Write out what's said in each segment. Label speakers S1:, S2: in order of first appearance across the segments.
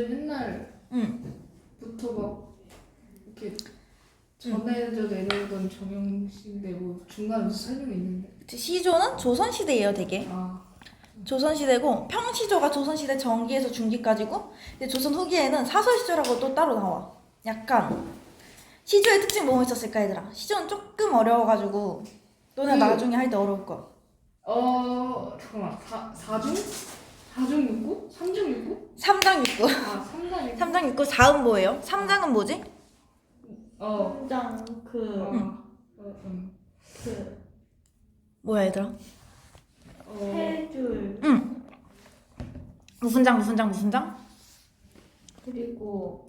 S1: 옛날부터 막 이렇게 전해져 내려오던 정형식인데 뭐 중간에 무슨 설명이 있는데.
S2: 시조는 조선시대예요, 되게. 조선시대고 평시조가 조선시대 전기에서 중기까지고, 근데 조선 후기에는 사설시조라고 또 따로 나와. 약간 시조의 특징 뭐 있었을까 얘들아? 시조는 조금 어려워가지고 너네 나중에 할 때 어려울 거야.
S1: 잠깐만. 4중? 4중 6구? 3중 6구?
S2: 3장 6구.
S1: 3장 6구.
S2: 3장 6구 4은 뭐예요? 3장은 뭐지?
S3: 현장
S2: 뭐야 얘들아?
S3: 세 줄.
S2: 무슨 장?
S3: 그리고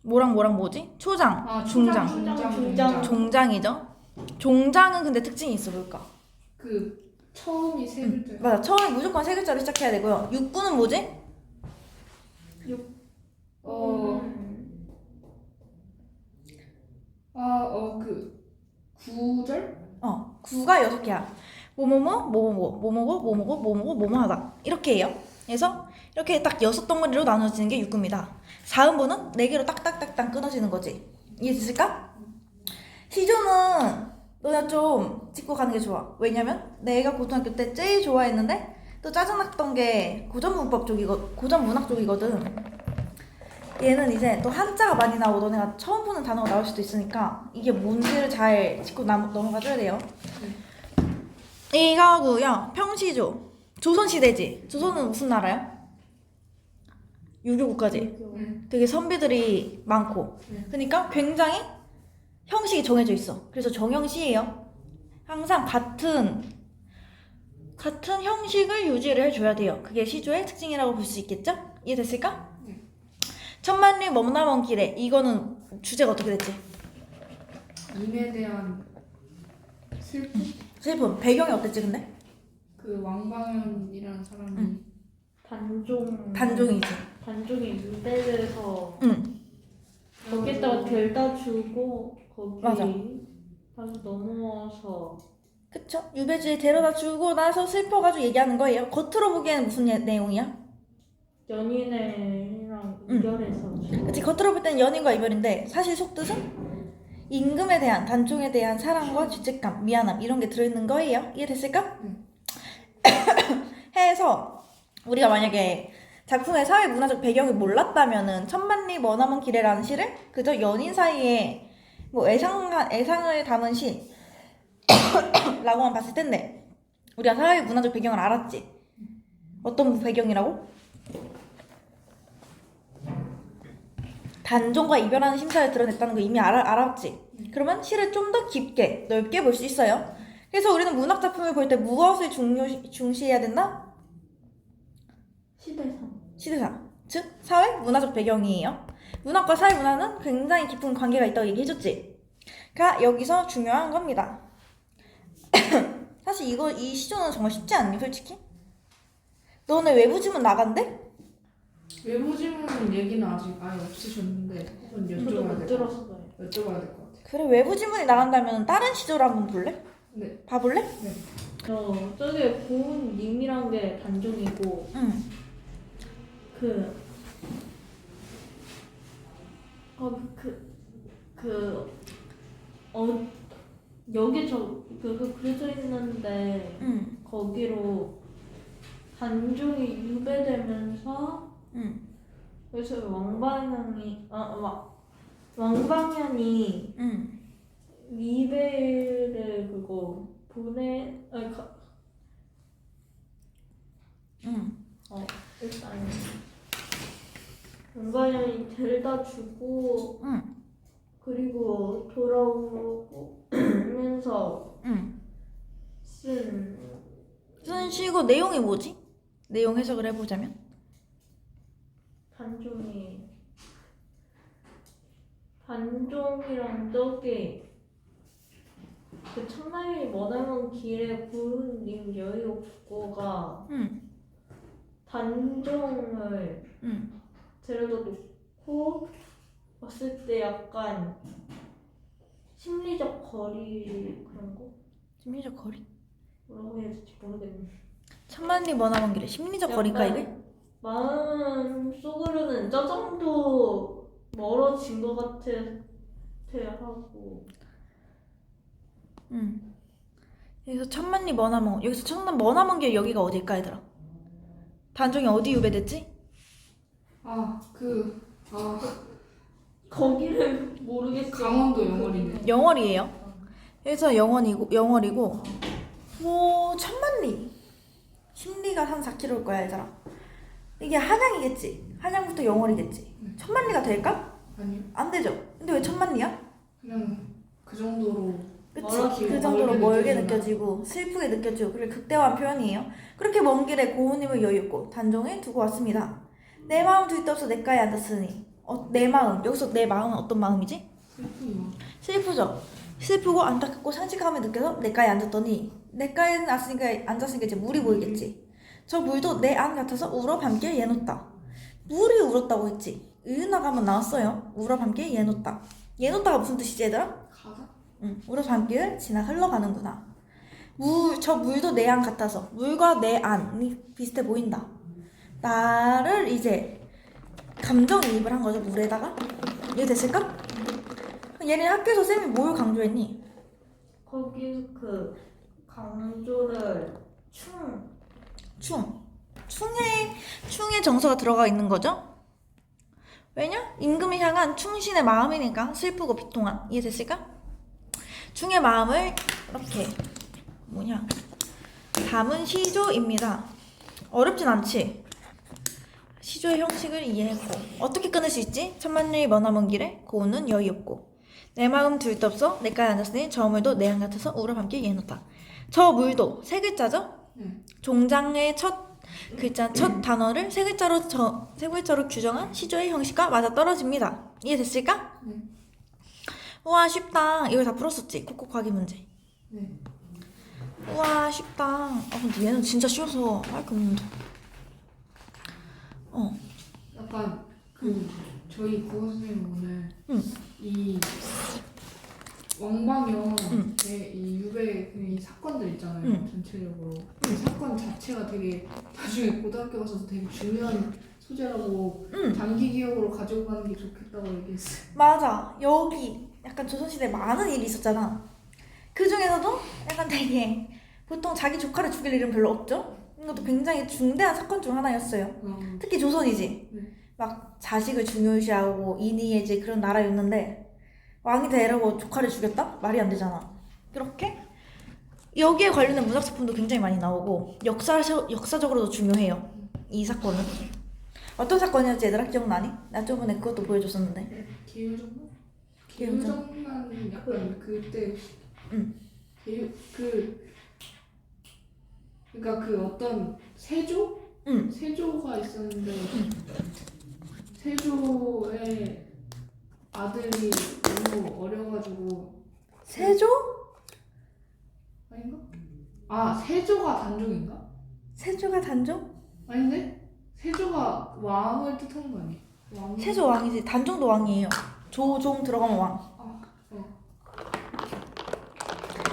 S2: 뭐랑 뭐지? 초장, 중장. 종장이죠. 종장은 근데 특징이 있어. 뭘까?
S1: 그 처음이 세 글자.
S2: 맞아. 처음에 무조건 세 글자로 시작해야 되고요. 6구는 뭐지?
S1: 그 9절?
S2: 9가 6개야. 뭐뭐하다. 이렇게 해요. 그래서 이렇게 딱 6덩어리로 나눠지는 게 6구입니다. 4음보는 4개로 딱딱딱딱 끊어지는 거지. 이해됐을까? 시조는 너네 좀 짚고 가는 게 좋아. 왜냐면 내가 고등학교 때 제일 좋아했는데 또 짜증났던 게 고전문학 쪽이거든. 얘는 이제 또 한자가 많이 나오고 너네가 처음 보는 단어가 나올 수도 있으니까 이게 뭔지를 잘 짚고 넘어가줘야 돼요. 이거고요. 평시조. 조선시대지. 조선은 무슨 나라야? 유교국가지. 되게 선비들이 많고. 그러니까 굉장히 형식이 정해져 있어. 그래서 정형시예요. 항상 같은 형식을 유지를 해줘야 돼요. 그게 시조의 특징이라고 볼 수 있겠죠? 이해됐을까? 천만리 머나먼 길에. 이거는 주제가 어떻게 됐지?
S1: 임에 대한
S2: 슬픔. 배경이 어땠지 근데?
S1: 그 왕방현이라는 사람이
S2: 단종이지.
S3: 단종이 유배돼서 거기다가 데려다 주고 거기
S2: 맞아.
S3: 다시 넘어와서
S2: 그쵸? 유배지에 데려다 주고 나서 슬퍼가지고 얘기하는 거예요. 겉으로 보기에는 무슨 내용이야?
S3: 연인애랑 이별해서
S2: 그치, 겉으로 볼 때는 연인과 이별인데 사실 속뜻은 임금에 대한, 단종에 대한 사랑과 죄책감, 미안함 이런 게 들어있는 거예요. 이해됐을까? 해서 우리가 만약에 작품의 사회 문화적 배경을 몰랐다면은 천만리 머나먼 길에라는 시를 그저 연인 사이에 뭐 애상을 담은 시 라고만 봤을 텐데 우리가 사회 문화적 배경을 알았지. 어떤 배경이라고? 단종과 이별하는 심사를 드러냈다는 거 이미 알았지. 그러면 시를 좀 더 깊게 넓게 볼 수 있어요. 그래서 우리는 문학 작품을 볼 때 무엇을 중시해야 된다? 시대상, 즉 사회 문화적 배경이에요. 문학과 사회 문화는 굉장히 깊은 관계가 있다고 얘기해줬지. 가 여기서 중요한 겁니다. 사실 이 시조는 정말 쉽지 않니 솔직히? 너네 외부 지문 나간대?
S1: 외부 지문 얘기는 아직 아예 없으셨는데 한번
S3: 저도 못 들었어요.
S1: 여쭤봐야 될 것 같아요.
S2: 그래, 외부 지문이 나간다면 다른 시조를 한번 볼래?
S1: 네.
S2: 봐볼래?
S1: 네.
S3: 저게 고은님이란 게 단종이고 여기 그려져 있는데 거기로 단종이 유배되면서 그래서 왕방현이 미배를 그거 일단 왕방현이 데려다 주고 그리고 돌아오면서 쓴
S2: 시고 내용이 뭐지? 내용 해석을 해보자면
S3: 단종이랑 저기 그 천만리 머나먼 길에 구은님 여의옥고가 단종을 데려다 놓고 왔을 때 약간 심리적 거리 그런 거?
S2: 심리적 거리?
S3: 뭐라고 해야 될지 모르겠네.
S2: 천만리 머나먼 길에 심리적 거리인가 이게?
S3: 마음 속으로는 저는 저 정도 멀어진 것 같아 하고.
S2: 여기서 천만리 머나먼 여기서 천만 머나먼 길 여기가 어딜까 얘들아? 단종이 어디 유배됐지?
S3: 거기는 모르겠어.
S1: 강원도 영월이네.
S2: 영월이에요. 여기서 영월이고 오 천만리 신리가 한 4km일 거야 얘들아. 이게 한양이겠지. 한양부터 영월이겠지. 천만리가 될까?
S1: 아니요.
S2: 안 되죠. 근데 왜 천만리야?
S1: 그냥 그 정도로
S2: 그치. 그 정도로 멀게 느껴지고 슬프게 느껴지고 그리고 극대화한 표현이에요. 그렇게 먼 길에 고운님을 여유있고 단종에 두고 왔습니다. 내 마음 들떠서 내가에 앉았으니 내 마음 여기서 내 마음은 어떤 마음이지?
S1: 슬프구나.
S2: 슬프죠. 슬프고 안타깝고 상실감을 느껴서 내가에 앉았더니 내가에 앉았으니까 이제 물이 보이겠지. 저 물도 내 안 같아서 울어 밤길 예놓다. 물이 울었다고 했지. 으나가면 나왔어요. 울어 밤길 예놓다. 예놓다가 무슨 뜻이지 얘들아?
S1: 가다?
S2: 응. 울어 밤길을 지나 흘러가는구나. 저 물도 내 안 같아서 물과 내 안이 비슷해 보인다. 나를 이제 감정이입을 한 거죠 물에다가. 이해됐을까? 얘네 학교에서 쌤이 뭘 강조했니?
S3: 거기 그 강조를
S2: 충의 정서가 들어가 있는 거죠? 왜냐? 임금을 향한 충신의 마음이니까 슬프고 비통한. 이해됐을까? 충의 마음을 이렇게 담은 시조입니다. 어렵진 않지? 시조의 형식을 이해했고 어떻게 끊을 수 있지? 천만리 머나먼 길에 고운은 여의 없고 내 마음 들떴어 내가에 앉았으니 저 물도 내 안 같아서 울어 밤길 예놓다. 저 물도 세 글자죠? 종장의 첫 글자 첫 단어를 세 글자로 규정한 시조의 형식과 맞아떨어집니다. 이해됐을까? 우와 쉽다. 이걸 다 풀었었지? 콕콕하기 문제.
S1: 네.
S2: 우와 쉽다. 근데 얘는 진짜 쉬워서 할 게 없는데.
S1: 약간 저희 국어 선생님 오늘 이 왕방형의 이 유배 이 사건들 있잖아요. 전체적으로 이 사건 자체가 되게 나중에 고등학교 가서도 되게 중요한 소재라고 장기 기억으로 가지고 가는 게 좋겠다고 얘기했어요.
S2: 맞아. 여기 약간 조선시대에 많은 일이 있었잖아. 그 중에서도 약간 되게 보통 자기 조카를 죽일 일은 별로 없죠? 이것도 굉장히 중대한 사건 중 하나였어요. 특히 조선이지. 막 자식을 중요시하고 인의예지 그런 나라였는데 왕이 되려고 조카를 죽였다? 말이 안 되잖아. 그렇게 여기에 관련된 문학작품도 굉장히 많이 나오고 역사적으로도 중요해요. 이 사건은. 어떤 사건이었지 얘들아? 기억나니? 나 저번에 그것도 보여줬었는데.
S1: 기울정만? 기울정만 약간 그때 그러니까 그 어떤 세조? 세조가 있었는데 세조의 아들이 너무 어려가지고
S2: 세조?
S1: 아닌가? 세조가 단종인가?
S2: 세조가 단종?
S1: 아닌데? 세조가 왕을 뜻하는 거 아니야?
S2: 세조 왕이지. 단종도 왕이에요. 조종 들어가면 왕.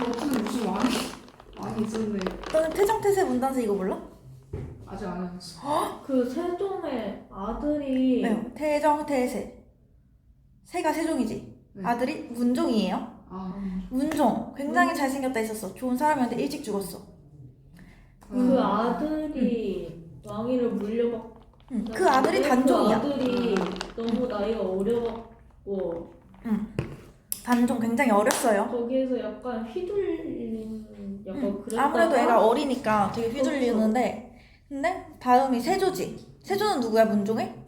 S1: 무슨 왕이 있었는데
S2: 너는 태정태세 문단세 이거 몰라?
S1: 아직 안 해봤어.
S3: 그 세종의 아들이
S2: 네. 태정태세. 세가 세종이지.
S1: 네.
S2: 아들이 문종이에요. 문종 굉장히 잘생겼다 했었어. 좋은 사람이었는데 일찍 죽었어.
S3: 그 아들이 왕위를 물려받고
S2: 그 아들이 단종이야.
S3: 그 아들이 너무 나이가 어려갖고
S2: 단종 굉장히 어렸어요.
S3: 거기에서 약간 휘둘리는 약간 그랬다가
S2: 아무래도 애가 어리니까 되게 휘둘리는데 근데 다음이 세조지. 세조는 누구야 문종의?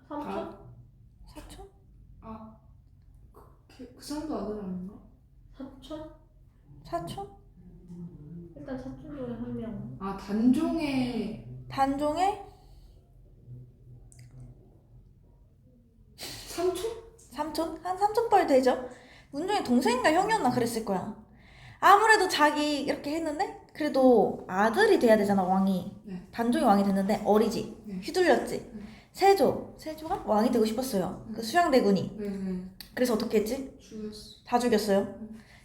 S3: 삼촌?
S2: 사촌?
S1: 그 사람도 아들 아닌가?
S3: 사촌?
S2: 사촌?
S3: 일단 사촌 중에 한 명.
S1: 단종의 삼촌?
S2: 삼촌? 한 삼촌뻘 되죠? 문종의 동생인가 형이었나 그랬을 거야. 아무래도 자기 이렇게 했는데 그래도 아들이 돼야 되잖아 왕이.
S1: 네.
S2: 단종이 왕이 됐는데 어리지.
S1: 네.
S2: 휘둘렸지. 세조가 왕이 되고 싶었어요. 그 수양대군이.
S1: 네.
S2: 그래서 어떻게 했지?
S1: 죽였어.
S2: 다 죽였어요.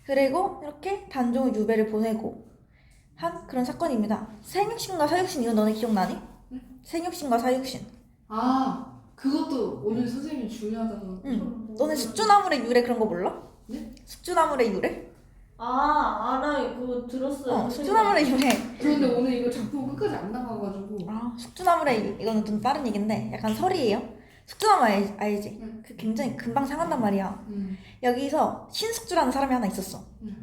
S2: 그리고 이렇게 단종의 유배를 보내고 한 그런 사건입니다. 생육신과 사육신 이건 너네 기억나니? 생육신과 사육신.
S1: 아 그것도 오늘 선생님이 중요하다고.
S2: 너네 숙주나물의 유래 그런 거 몰라?
S1: 네?
S2: 숙주나물의 유래?
S3: 아 알아요. 그거 들었어요.
S2: 숙주나물의 유래.
S1: 그런데 오늘 이거 작품 끝까지 안 나가가지고.
S2: 숙주나물의 이거는 좀 다른 얘긴데 약간 설이에요. 숙주나물 알지?
S1: 응.
S2: 그 굉장히 금방 상한단 말이야. 여기서 신숙주라는 사람이 하나 있었어.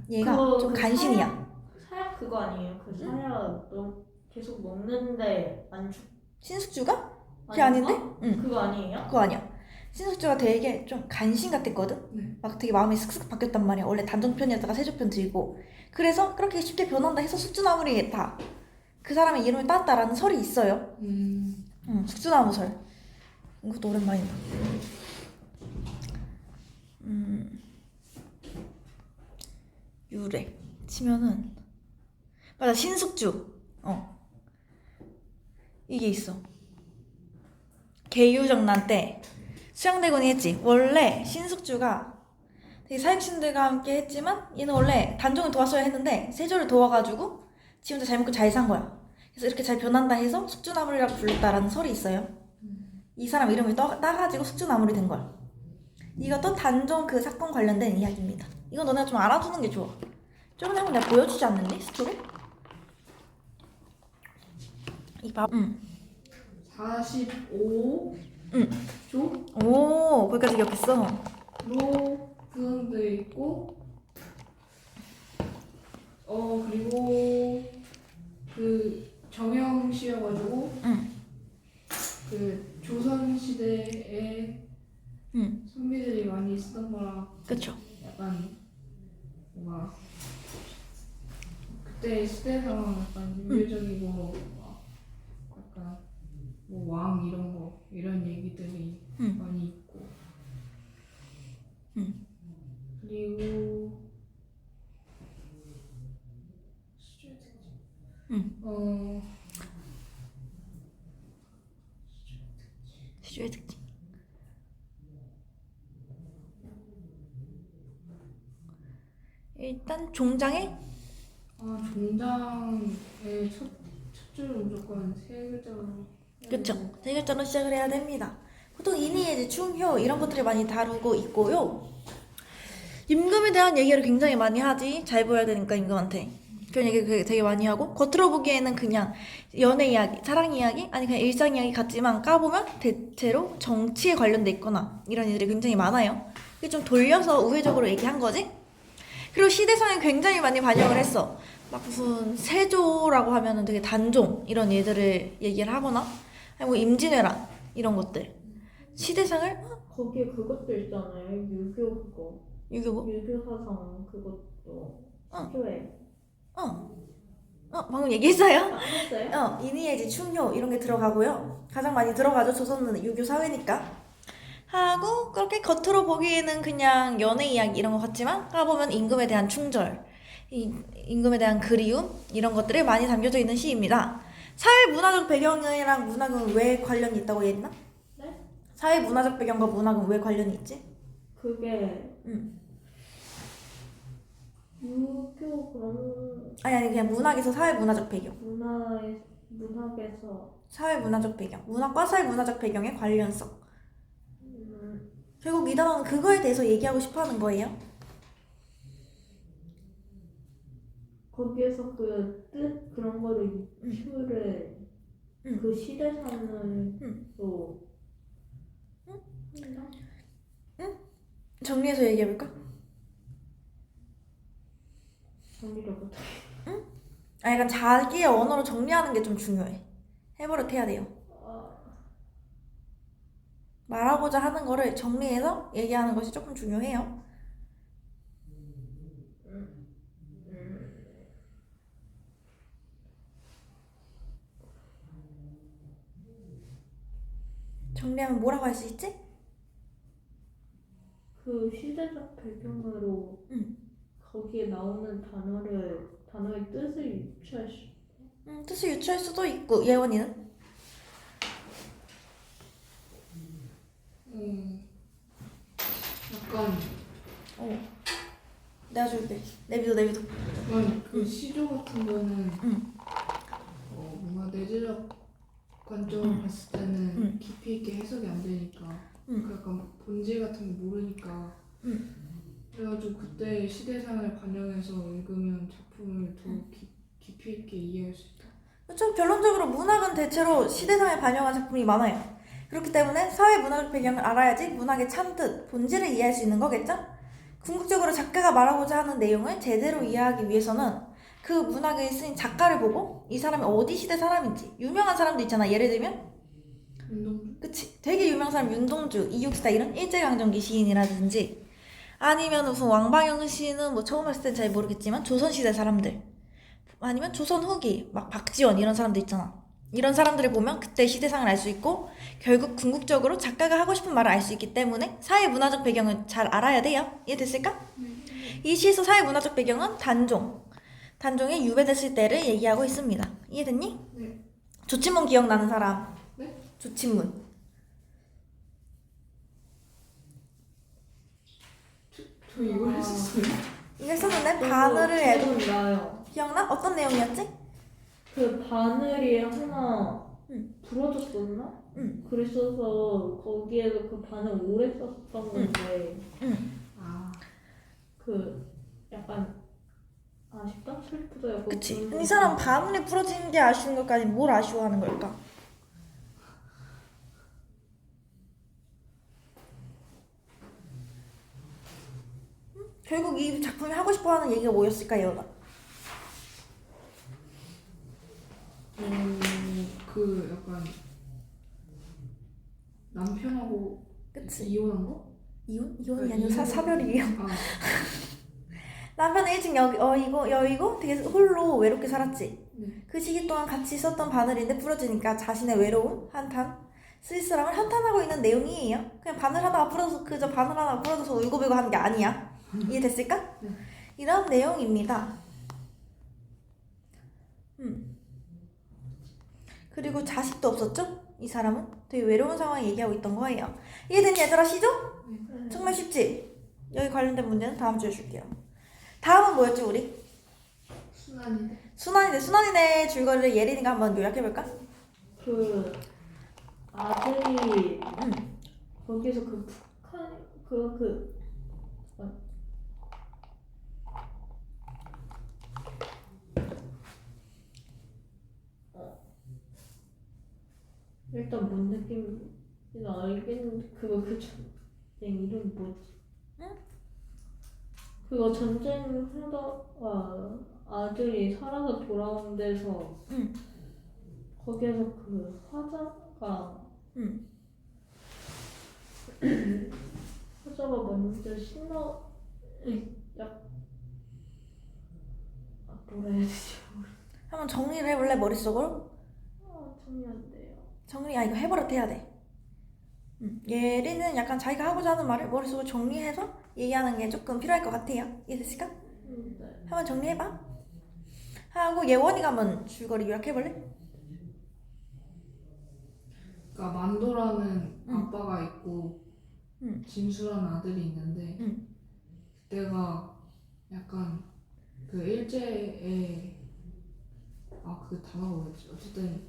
S2: 얘가
S3: 그거
S2: 좀
S3: 그
S2: 간신이야.
S3: 사약 그거 아니에요? 그 사약 너 계속 먹는데 안 죽.
S2: 신숙주가? 그게 아닌데? 응.
S3: 그거 아니에요?
S2: 그거 아니야. 신숙주가 되게 좀 간신 같았거든?
S1: 네.
S2: 막 되게 마음이 슥슥 바뀌었단 말이야. 원래 단종편이었다가 세조편 들고. 그래서 그렇게 쉽게 변한다 해서 숙주나물이 다 그 사람의 이름을 땄다라는 설이 있어요. 숙주나무 설. 이것도 오랜만이다. 유래 치면은 맞아 신숙주. 이게 있어. 개유정난 때 수양대군이 했지. 원래 신숙주가 되게 사육신들과 함께 했지만 얘는 원래 단종을 도왔어야 했는데 세조를 도와가지고 지 혼자 잘 먹고 잘 산 거야. 그래서 이렇게 잘 변한다 해서 숙주나물이라고 불렀다라는 설이 있어요. 이 사람 이름을 따가지고 숙주나물이 된 거야. 이것도 단종 그 사건 관련된 이야기입니다. 이건 너네가 좀 알아두는 게 좋아. 저번에 한번 내가 보여주지 않는데? 스토리? 이 봐.
S1: 45 조?
S2: 오, 거기까지 기억했어.
S1: 로 그런데 있고 그리고 그 정영씨여가지고 그 조선 시대에 선비들이 많이 쓰던 거랑
S2: 그쵸.
S1: 약간 뭔가 그때 시대상 약간 인류적이고 막 약간 뭐 왕 이런 거 이런 얘기들이 많이 있고 그리고
S2: 시주의 특징. 일단 종장에
S1: 종장의 첫 줄은 무조건 세 글자로.
S2: 그쵸. 세 글자로 시작을 해야 됩니다. 보통 인이해지, 충효 이런 것들을 많이 다루고 있고요. 임금에 대한 얘기를 굉장히 많이 하지. 잘 보여야 되니까 임금한테. 그런 얘기 되게 많이 하고 겉으로 보기에는 그냥 연애 이야기, 사랑 이야기, 아니 그냥 일상 이야기 같지만 까보면 대체로 정치에 관련돼 있거나 이런 일들이 굉장히 많아요. 이게 좀 돌려서 우회적으로 얘기한 거지. 그리고 시대상에 굉장히 많이 반영을 했어. 막 무슨 세조라고 하면은 되게 단종 이런 얘들을 얘기를 하거나 아니 뭐 임진왜란 이런 것들 시대상을
S3: 거기에 그것도 있잖아요. 유교 그거.
S2: 유교 뭐?
S3: 유교 사상 그것도 학교에.
S2: 방금 얘기했어요?
S3: 했어요?
S2: 인이해지, 충효 이런 게 들어가고요. 가장 많이 들어가죠. 조선은 유교 사회니까. 하고 그렇게 겉으로 보기에는 그냥 연애 이야기 이런 것 같지만 까보면 임금에 대한 충절, 임금에 대한 그리움 이런 것들이 많이 담겨져 있는 시입니다. 사회 문화적 배경이랑 문학은 왜 관련이 있다고 했나?
S3: 네?
S2: 사회 문화적 배경과 문학은 왜 관련이 있지?
S3: 그게 유교 그런
S2: 아니 그냥 문학에서 사회 문화적 배경.
S3: 문학에서
S2: 사회 문화적 배경. 문학과 사회 문화적 배경의 관련성. 결국 이 단어는 그거에 대해서 얘기하고 싶어하는 거예요.
S3: 거기에서 그 뜻 그런 거를 표를 그 시대상을 또 했나?
S2: 정리해서 얘기해볼까?
S3: 정리를 못해.
S2: 약간 자기의 언어로 정리하는 게 좀 중요해. 해버릇 해야 돼요. 말하고자 하는 거를 정리해서 얘기하는 것이 조금 중요해요. 정리하면 뭐라고 할 수 있지?
S3: 그 시대적 배경으로 거기에 나오는 단어의 뜻을 유추할 수.
S2: 뜻을 유추할 수도 있고. 예원이는?
S1: 약간
S2: 내가 줄게. 내비도
S1: 약간 그 시조 같은 거는 뭔가 내재적 관점으로 봤을 때는
S2: 음.
S1: 깊이 있게 해석이 안 되니까
S2: 음.
S1: 그 약간 본질 같은 거 모르니까 그래가지고 그때 시대상을 반영해서 읽으면 작품을 더 깊이 있게 이해할 수 있다.
S2: 그렇죠. 결론적으로 문학은 대체로 시대상에 반영한 작품이 많아요. 그렇기 때문에 사회 문화적 배경을 알아야지 문학의 참뜻, 본질을 이해할 수 있는 거겠죠? 궁극적으로 작가가 말하고자 하는 내용을 제대로 이해하기 위해서는 그 문학에 쓰인 작가를 보고 이 사람이 어디 시대 사람인지 유명한 사람도 있잖아. 예를 들면
S1: 운동주?
S2: 그치 되게 유명한 사람 윤동주, 이육사 이런 일제강점기 시인이라든지 아니면 무슨 왕방영 시인은 뭐 처음 봤을 땐 잘 모르겠지만 조선시대 사람들 아니면 조선 후기 막 박지원 이런 사람들 있잖아. 이런 사람들을 보면 그때 시대상을 알 수 있고 결국 궁극적으로 작가가 하고 싶은 말을 알 수 있기 때문에 사회 문화적 배경을 잘 알아야 돼요. 이해됐을까? 이 시에서 사회 문화적 배경은 단종이 유배됐을 때를 얘기하고 있습니다. 이해됐니?
S1: 네.
S2: 조친문 기억나는 사람?
S1: 네?
S2: 조친문.
S1: 저 이걸 했었어요.
S2: 이거 썼는데 바늘을 애도
S3: 나요.
S2: 기억나? 어떤 내용이었지?
S3: 그 바늘이 하나
S2: 응.
S3: 부러졌었나?
S2: 응.
S3: 그랬어서 거기에서 그 바늘 오래 썼던 건데
S1: 아,
S3: 그 약간 아쉽다? 슬프다? 약간
S2: 그치.
S3: 그런
S2: 이 사람
S3: 거.
S2: 바늘이 부러지는 게 아쉬운 것까지 뭘 아쉬워하는 걸까? 결국 이 작품이 하고 싶어하는 얘기가 뭐였을까, 예원아?
S1: 그 약간 남편하고
S2: 그치.
S1: 이혼한 거?
S2: 이혼이 아니고 사별이에요.
S1: 아,
S2: 남편은 일찍 여의고 되게 홀로 외롭게 살았지.
S1: 네.
S2: 그 시기 동안 같이 있었던 바늘인데 부러지니까 자신의 외로움, 한탄, 쓸쓸함을 한탄하고 있는 내용이에요. 그냥 바늘 하나가 부러져서 그저 바늘 하나가 부러져서 울고불고 하는 게 아니야. 이해됐을까?
S1: 네.
S2: 이런 내용입니다. 그리고 자식도 없었죠? 이 사람은 되게 외로운 상황을 얘기하고 있던 거예요. 이해됐니 얘들아? 시죠? 정말 쉽지? 여기 관련된 문제는 다음 주에 줄게요. 다음은 뭐였지 우리?
S1: 순환인데.
S2: 순환이네 줄거리를 예린이가 한번 요약해볼까?
S3: 그 아들이 거기서 그 북한 일단 뭔 느낌인지 알겠는데 그거 그 전쟁 이름 뭐지?
S2: 응?
S3: 그거 전쟁 하다가 아들이 살아서 돌아온 데서
S2: 응.
S3: 거기에서 그 화자가
S2: 응.
S3: 화자가 먼저 신나 뭐라 해야 되지?
S2: 한번 정리를 해볼래 머릿속으로?
S3: 정리 안 돼요.
S2: 이거 해버릇 해야 돼. 예린은 약간 자기가 하고자 하는 말을 머릿속으로 정리해서 얘기하는 게 조금 필요할 것 같아요. 이해됐을까?
S3: 네.
S2: 한번 정리해봐. 하고 예원이가 한번 줄거리 요약해볼래?
S1: 그러니까 만도라는 아빠가 있고
S2: 응.
S1: 진수라는 아들이 있는데
S2: 응.
S1: 그때가 약간 그 일제에 그 단어가 뭐였지? 어쨌든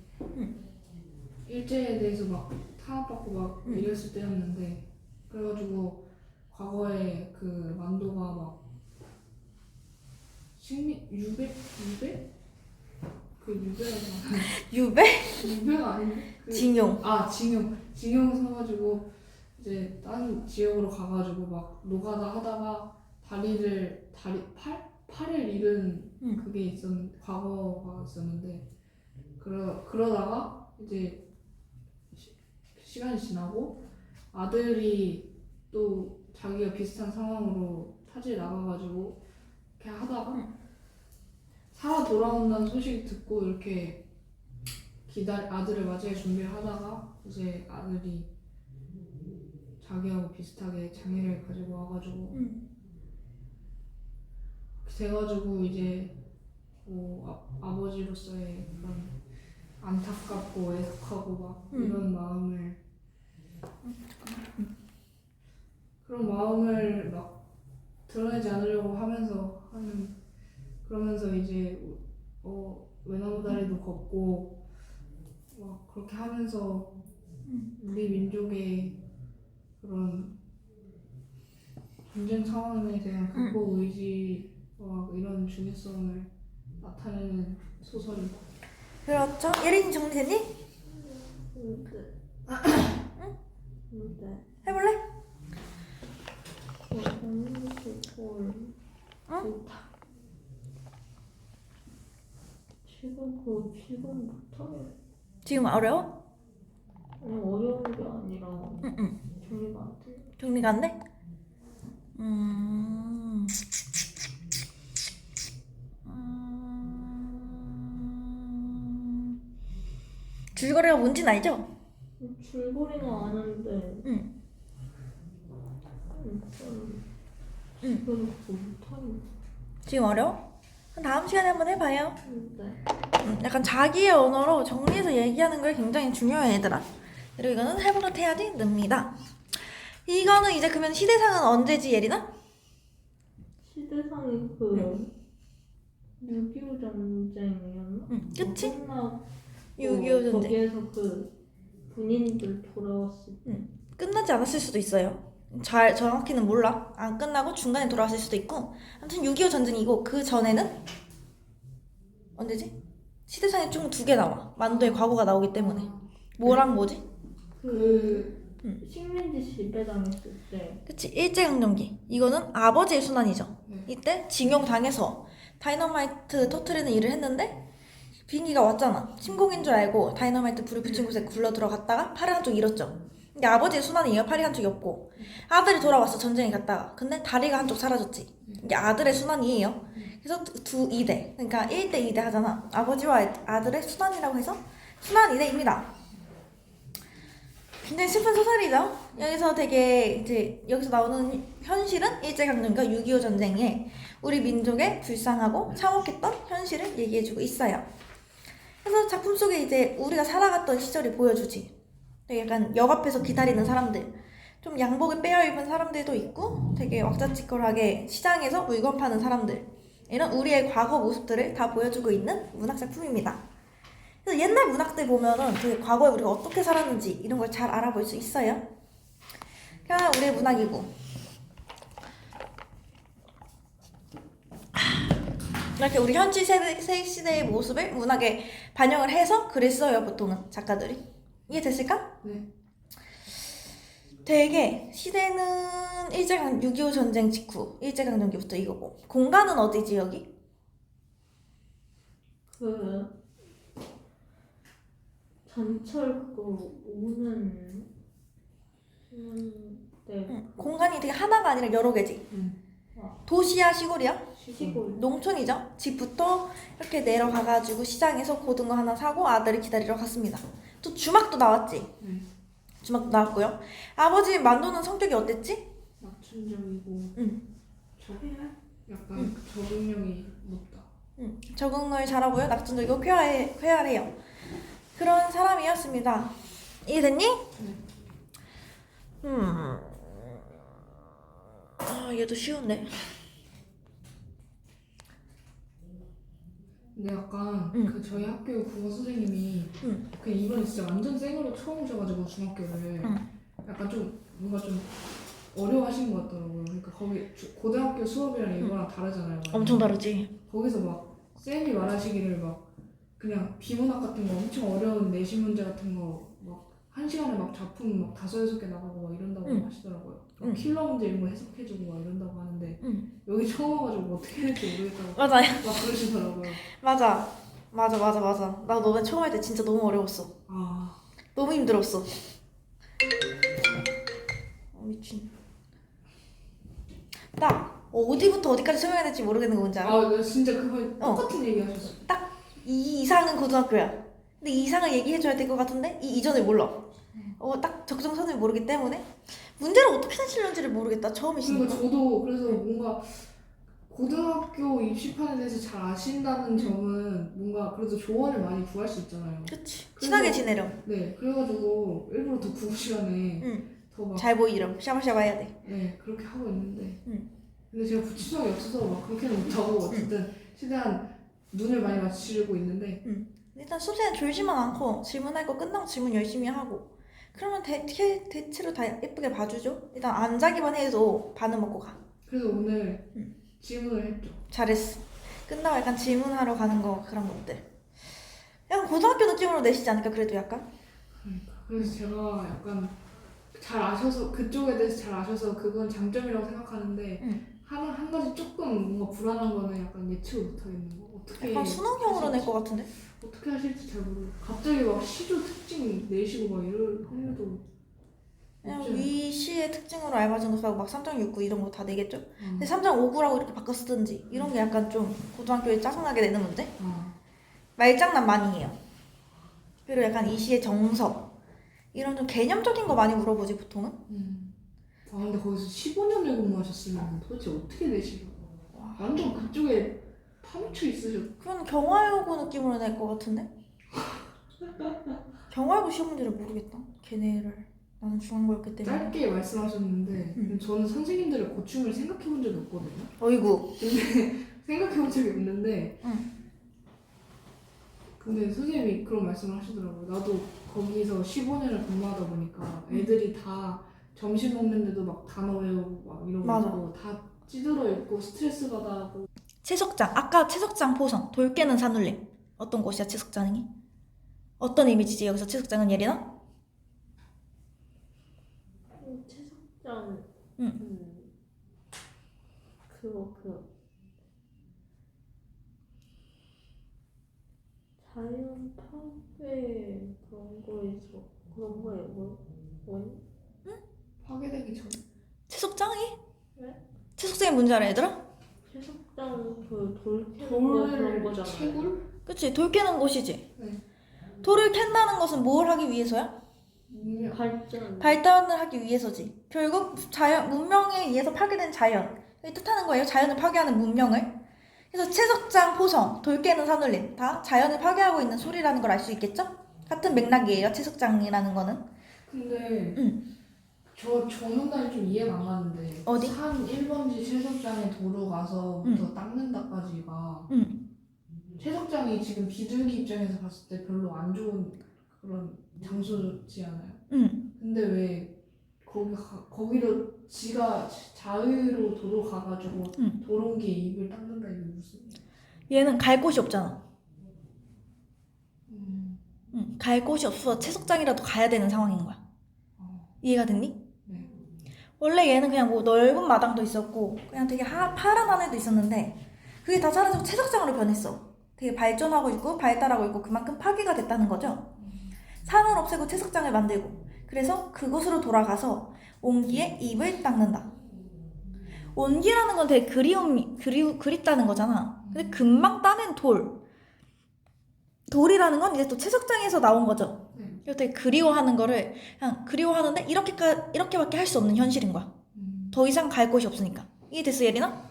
S1: 일제에 대해서 막 탄압받고 막 이랬을 때였는데 그래가지고 과거에 그 만도가 막 유배? 그 유배가
S2: 유배?
S1: 유배가 아닌데?
S2: 징용.
S1: 징용 사가지고 이제 다른 지역으로 가가지고 막 노가다 하다가 팔을 잃은 그게 과거가 있었는데 그러다가 이제 시간이 지나고 아들이 또 자기가 비슷한 상황으로 타지에 나가가지고 이렇게 하다가 살아 돌아온다는 소식을 듣고 이렇게 아들을 맞이할 준비를 하다가 이제 아들이 자기하고 비슷하게 장애를 가지고 와가지고 돼가지고 이제 뭐 아버지로서의 그런 안타깝고 애석하고 막 이런 마음을 그런 마음을 막 드러내지 않으려고 그러면서 이제 외나무 다리도 걷고 막 그렇게 하면서 우리 민족의 그런 전쟁 상황에 대한 극복 의지와 이런 중요성을 나타내는 소설이다.
S2: 그렇죠. 예린이 정리됐니?
S3: 근데 근데
S2: 해볼래?
S3: 좋다. 지금 못하겠어.
S2: 지금 어려워?
S3: 아니 어려운 게 아니라 정리가 안 돼.
S2: 정리가 안 돼? 줄거리가 뭔진 알죠?
S3: 줄거리는 아는데
S2: 응.
S3: 지금 못하겠어.
S2: 지금 어려워? 그럼 다음 시간에 한번 해봐요.
S3: 근데
S2: 약간 자기의 언어로 정리해서 얘기하는 걸 굉장히 중요해 얘들아. 그리고 이거는 해버릇 해야지 늡니다. 이거는 이제 그러면 시대상은 언제지 예린아?
S3: 시대상이 그 6.25 전쟁이었나?
S2: 그치?
S3: 끝나고
S2: 6.25 전쟁.
S3: 거기에서 그 군인들 돌아왔을 때
S2: 끝나지 않았을 수도 있어요. 잘 정확히는 몰라. 안 끝나고 중간에 돌아왔을 수도 있고. 아무튼 6.25 전쟁이고 그 전에는 언제지? 시대상에 총 2개 나와. 만도의 과거가 나오기 때문에. 뭐랑 뭐지?
S3: 식민지 지배당했을 때
S2: 그치, 일제강점기. 이거는 아버지의 순환이죠. 이때 징용당해서 다이너마이트 터트리는 일을 했는데 비행기가 왔잖아. 침공인 줄 알고 다이너마이트 불을 붙인 곳에 굴러 들어갔다가 팔을 한쪽 잃었죠. 근데 아버지의 순환이에요. 팔이 한쪽이 없고. 아들이 돌아왔어. 전쟁에 갔다가. 근데 다리가 한쪽 사라졌지. 이게 아들의 순환이에요. 그래서 2대. 그러니까 1대 2대 하잖아. 아버지와 아들의 순환이라고 해서 순환 2대입니다. 굉장히 슬픈 소설이죠. 여기서 되게 이제 여기서 나오는 현실은 일제강점기가 6.25 전쟁에 우리 민족의 불쌍하고 참혹했던 현실을 얘기해주고 있어요. 그래서 작품 속에 이제 우리가 살아갔던 시절이 보여주지. 되게 약간 역 앞에서 기다리는 사람들, 좀 양복을 빼어입은 사람들도 있고 되게 왁자지껄하게 시장에서 물건 파는 사람들, 이런 우리의 과거 모습들을 다 보여주고 있는 문학작품입니다. 그래서 옛날 문학들 보면은 되게 과거에 우리가 어떻게 살았는지 이런 걸 잘 알아볼 수 있어요. 그냥 우리의 문학이고 이렇게 우리 현지 시대의 모습을 문학에 반영을 해서 글을 써요. 보통은 작가들이. 이해됐을까?
S1: 네.
S2: 되게 시대는 6.25 전쟁 직후 일제강점기부터 이거고 공간은 어디지 여기?
S3: 그 전철 그거 오는 때
S2: 공간이 되게 하나가 아니라 여러 개지. 도시야 시골이야?
S3: 시골
S2: 농촌이죠. 집부터 이렇게 내려가가지고 시장에서 고등어 하나 사고 아들을 기다리러 갔습니다. 또 주막도 나왔지. 주막도 나왔고요. 아버지 만도는 성격이 어땠지?
S1: 낙천적이고
S2: 응.
S1: 약간 적응력이 높다.
S2: 적응을 잘하고요. 낙천적이고 쾌활해요. 그런 사람이었습니다. 이해됐니? 아, 얘도 쉬운데.
S1: 근데 약간 그 저희 학교 국어 선생님이 그 이번에 진짜 완전 생으로 처음 오셔가지고 중학교를 약간 좀 뭔가 좀 어려워하시는 것 같더라고요. 그러니까 거기 고등학교 수업이랑 이거랑 다르잖아요.
S2: 엄청 다르지.
S1: 거기서 막 쌤이 말하시기를 막 그냥 비문학 같은 거 엄청 어려운 내신 문제 같은 거 막 한 시간에 막 작품 막 5-6개 나가고 막 이런다고 하시더라고요. 막 킬러 문제 이런 거 해석해주고 막 이런다고 하는데 여기 처음 와가지고 뭐 어떻게 해야 될지 모르겠다고
S2: 맞아요.
S1: 막 그러시더라고요.
S2: 맞아. 나 너네 처음 할 때 진짜 너무 어려웠어. 너무 힘들었어. 미친. 나 어디부터 어디까지 설명해야 될지 모르겠는 거 뭔지 알아?
S1: 나 진짜 그거 똑같은 얘기 하셨어.
S2: 딱 이 이상은 고등학교야. 근데 이 이상을 얘기해줘야 될 것 같은데 이 이전을 몰라. 딱 적정선을 모르기 때문에 문제를 어떻게 내시는지를 모르겠다. 처음이시니까.
S1: 그리고 저도 그래서 뭔가 고등학교 입시판에 대해서 잘 아신다는 점은 뭔가 그래도 조언을 많이 구할 수 있잖아요.
S2: 그치. 친하게 지내렴.
S1: 네, 그래가지고 일부러 더 국어 시간에 더 막
S2: 잘 보이렴. 샤바샤바 해야 돼.
S1: 네, 그렇게 하고 있는데 근데 제가 붙임성이 없어서 막 그렇게는 못하고 어쨌든 최대한 눈을 많이 맞추고 있는데
S2: 일단 수시에 졸지만 않고 질문할 거 끝나고 질문 열심히 하고 그러면 대체로 다 예쁘게 봐주죠. 일단 안 자기만 해도 반은 먹고 가.
S1: 그래서 오늘 질문을 했죠.
S2: 잘했어. 끝나고 약간 질문하러 가는 거 그런 것들. 약간 고등학교 느낌으로 내시지 않을까 그래도 약간?
S1: 그러니까. 그래서 제가 약간 잘 아셔서 그쪽에 대해서 잘 아셔서 그건 장점이라고 생각하는데 한 가지 조금 뭔가 불안한 거는 약간 예측을 못 하겠는 거. 어떻게
S2: 약간 수능형으로 낼 것 같은데?
S1: 어떻게 하실지 잘 모르고 갑자기 막 시조 특징 내시고 막 이럴 확률도
S2: 그냥
S1: 없지
S2: 위시의 특징으로 알바전도사고 막 3.69 이런 거 다 내겠죠?
S1: 않아요?
S2: 근데 3.59라고 이렇게 바꿔 쓰든지 이런 게 약간 좀 고등학교에 짜증나게 내는 문제? 말장난 많이 해요. 그리고 약간 이시의 정석 이런 좀 개념적인 거 많이 물어보지 보통은?
S1: 아 근데 거기서 15년을 근무하셨으면 도대체 어떻게 내시려고? 완전 그쪽에 파묻혀 있으셨.
S2: 그건 경화여고 느낌으로 낼 것 같은데? 경화여고 시험 문제를 모르겠다. 걔네를 나는 중앙고였기 때문에.
S1: 짧게 말씀하셨는데 저는 선생님들의 고충을 생각해 본 적이 없거든요.
S2: 어이구.
S1: 생각해 본 적이 없는데
S2: 응.
S1: 근데 선생님이 그런 말씀을 하시더라고요. 나도 거기서 15년을 근무하다 보니까 애들이 다 점심 먹는데도 막 단어 외우고 막 이러고
S2: 맞아.
S1: 있고 다 찌들어 있고 스트레스 받아하고.
S2: 채석장. 아까 채석장 포성. 돌 깨는 산울림. 어떤 곳이야 채석장이? 어떤 이미지지 여기서 채석장은 예리나?
S3: 채석장
S2: 응.
S3: 그거 자연 파괴 그런 거에서 그런 거에 뭐
S1: 파괴되기 전.
S2: 채석장이?
S3: 네?
S2: 채석장이 뭔지 알아 얘들아?
S3: 채석장 돌 캐는 거 그런 거잖아요.
S1: 채굴?
S2: 그치 돌 깨는 곳이지.
S1: 네.
S2: 돌을 캔다는 것은 뭘 하기 위해서야?
S1: 문명.
S2: 발전을 하기 위해서지. 결국 문명에 의해서 파괴된 자연. 이 뜻하는 거예요. 자연을 파괴하는 문명을. 그래서 채석장, 포성, 돌 깨는 산울림 다 자연을 파괴하고 있는 소리라는 걸 알 수 있겠죠? 같은 맥락이에요. 채석장이라는 거는.
S1: 근데
S2: 응.
S1: 저 문단이 좀 이해가 안 가는데
S2: 어디?
S1: 산 1번지 채석장에 도로 가서부터 닦는다까지가 채석장이 지금 비둘기 입장에서 봤을 때 별로 안 좋은 그런 장소지 않아요? 근데 왜 거기로 지가 자의로 도로 가가지고 도롱기에 입을 닦는다 이게 무슨?
S2: 얘는 갈 곳이 없잖아. 갈 곳이 없어서 채석장이라도 가야 되는 상황인 거야. 이해가 됐니?
S1: 네.
S2: 원래 얘는 그냥 뭐 넓은 마당도 있었고 그냥 되게 파란 하늘도 있었는데 그게 다 사라지고 채석장으로 변했어. 되게 발전하고 있고 발달하고 있고 그만큼 파괴가 됐다는 거죠. 산을 없애고 채석장을 만들고 그래서 그곳으로 돌아가서 온기에 입을 닦는다. 온기라는 건 되게 그립다는 거잖아. 근데 금방 따낸 돌이라는 건 이제 또 채석장에서 나온 거죠. 그래서 되게 그리워하는 거를 그냥 그리워하는데 이렇게밖에 할 수 없는 현실인 거야. 더 이상 갈 곳이 없으니까. 이해됐어 예린아?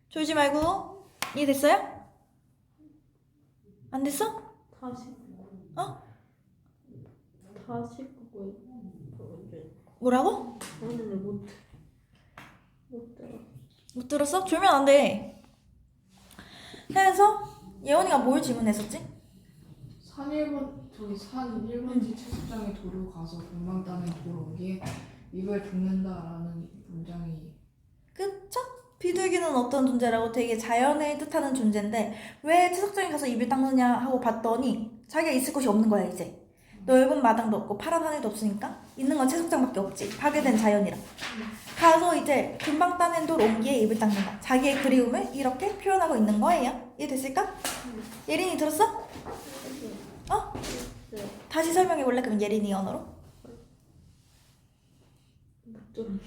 S2: 졸지 말고. 이해됐어요? 안 됐어?
S3: 다시 그거 이제
S2: 뭐라고?
S3: 오늘 못 들어.
S2: 못 들었어? 졸면 안 돼. 그래서 예원이가 뭘 질문했었지?
S1: 산 1번지 채석장에 도로 가서 금방 따는 돌 온기에 입을 닦는다라는 문장이.
S2: 그쵸? 비둘기는 어떤 존재라고 되게 자연을 뜻하는 존재인데 왜 채석장에 가서 입을 닦느냐 하고 봤더니 자기가 있을 곳이 없는 거야 이제. 넓은 마당도 없고 파란 하늘도 없으니까 있는 건 채석장밖에 없지. 파괴된 자연이라. 가서 이제 금방 따낸 돌 온기에 입을 닦는다. 자기의 그리움을 이렇게 표현하고 있는 거예요. 이해됐을까? 예린이 들었어? 어?
S3: 네.
S2: 다시 설명해볼래? 그럼 예린이 언어로?
S3: 못 들었나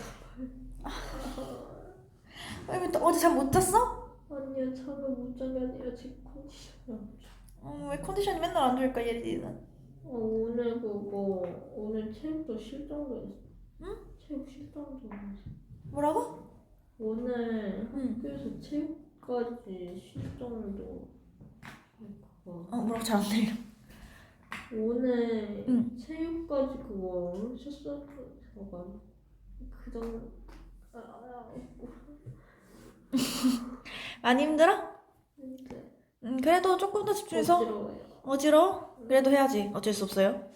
S2: 왜 어제 잠 못 잤어?
S3: 아니야 잠을 못 잔 게 아니라 지금 컨디션이 안 좋아.
S2: 왜 컨디션이 맨날 안 좋을까 예린이는?
S3: 오늘 체육도 실정도 했어.
S2: 응?
S3: 체육 실정도 했어.
S2: 뭐라고?
S3: 오늘
S2: 응.
S3: 학교에서 체육까지 실정도 했고.
S2: 뭐라고 잘 안 들려.
S3: 오늘
S2: 응.
S3: 체육까지 그거 실수가 그전
S2: 많이 힘들어?
S3: 근데
S2: 그래도 조금 더 집중해서
S3: 어지러워요.
S2: 어지러워? 그래도 해야지. 어쩔 수 없어요.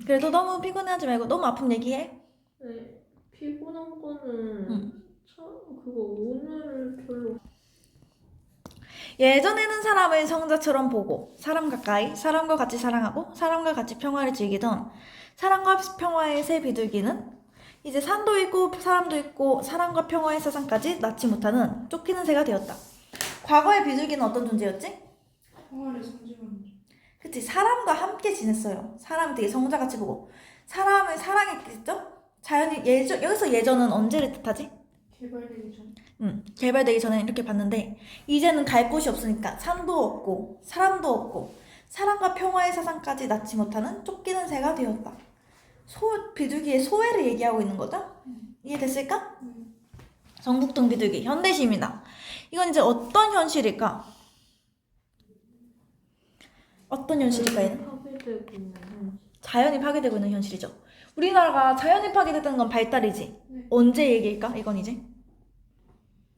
S2: 그래도 너무 피곤해하지 말고 너무 아픔 얘기해.
S3: 네, 피곤한 거는
S2: 응.
S3: 그거 오늘 별로.
S2: 예전에는 사람을 성자처럼 보고 사람 가까이 사람과 같이 사랑하고 사람과 같이 평화를 즐기던 사랑과 평화의 새 비둘기는 이제 산도 있고 사람도 있고 사랑과 평화의 세상까지 낳지 못하는 쫓기는 새가 되었다. 과거의 비둘기는 어떤 존재였지?
S1: 평화를 상징하는
S2: 그치, 사람과 함께 지냈어요. 사람을 되게 성자같이 보고 사람을 사랑했겠죠? 자연이 여기서 예전은 언제를 뜻하지?
S1: 개발되기 전.
S2: 개발되기 전에 이렇게 봤는데 이제는 갈 곳이 없으니까 산도 없고 사람도 없고 사랑과 평화의 세상까지 낳지 못하는 쫓기는 새가 되었다. 비둘기의 소외를 얘기하고 있는 거죠? 이해됐을까? 정북동 비둘기 현대시입니다. 이건 이제 어떤 현실일까? 어떤 현실일까 얘는?
S3: 파괴되고 있는 현실.
S2: 자연이 파괴되고 있는 현실이죠. 우리나라가 자연이 파괴됐다는 건 발달이지.
S1: 네.
S2: 언제 얘기일까? 이건 이제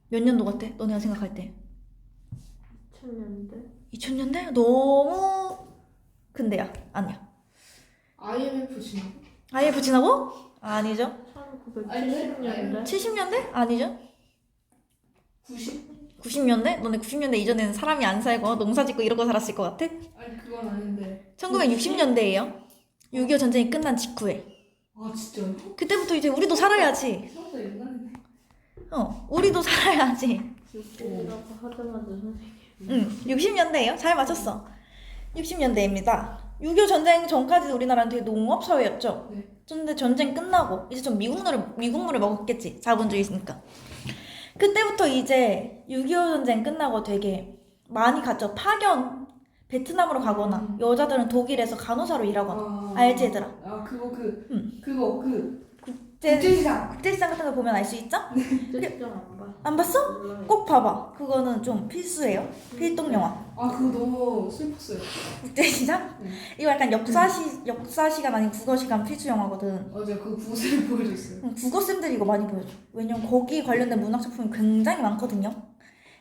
S2: 몇 년도 같아? 너네가 생각할 때
S3: 2000년대?
S2: 2000년대? 너무 근데야 아니야.
S1: IMF 지나고?
S2: IMF 지나고? 아니죠.
S3: 1970년대?
S2: 70년대? 아니죠.
S1: 90?
S2: 90년대? 너네 90년대 이전에는 사람이 안 살고 농사 짓고 이러고 살았을 것 같아?
S1: 아니 그건 아닌데.
S2: 1960년대예요. 6.25 전쟁이 끝난 직후에.
S1: 아 진짜요?
S2: 그때부터 이제 우리도 살아야지.
S1: 생각보다 옛날이네.
S2: 우리도 살아야지.
S3: 육군이라고 하자마자 선생님.
S2: 60년대예요. 잘 맞췄어. 60년대입니다. 6.25 전쟁 전까지 우리나라는 되게 농업 사회였죠.
S1: 네.
S2: 근데 전쟁 끝나고 이제 좀 미국물을 먹었겠지. 자본주의 있으니까. 그때부터 이제 6.25 전쟁 끝나고 되게 많이 갔죠. 파견 베트남으로 가거나 여자들은 독일에서 간호사로 일하거나. 알지 얘들아?
S1: 아 그거
S2: 국제,
S1: 국제시장.
S2: 국제시장 같은 거 보면 알 수 있죠?
S3: 국제시장 안 봐.
S2: 안 봤어?
S3: 몰라요.
S2: 꼭 봐봐. 그거는 좀 필수예요. 필독 영화.
S1: 아 그거 너무 슬펐어요.
S2: 국제시장?
S1: 네.
S2: 이거 약간 역사 시간 아닌 국어 시간 필수 영화거든.
S1: 어제 그 구슬을 보여줬어요.
S2: 국어쌤들이 이거 많이 보여줘. 왜냐면 거기 관련된 문학 작품이 굉장히 많거든요.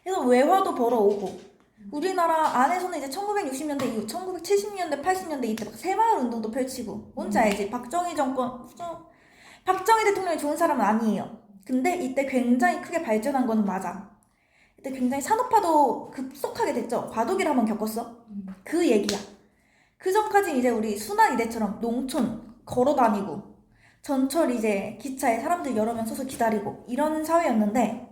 S2: 그래서 외화도 벌어오고 우리나라 안에서는 이제 1960년대 이후 1970년대 80년대 이때 막 새마을 운동도 펼치고 뭔지 알지? 박정희 대통령이 좋은 사람은 아니에요. 근데 이때 굉장히 크게 발전한 건 맞아. 이때 굉장히 산업화도 급속하게 됐죠. 과도기를 한번 겪었어. 그 얘기야. 그 전까지 이제 우리 순환이대처럼 농촌 걸어 다니고 전철 이제 기차에 사람들 여러 명 서서 기다리고 이런 사회였는데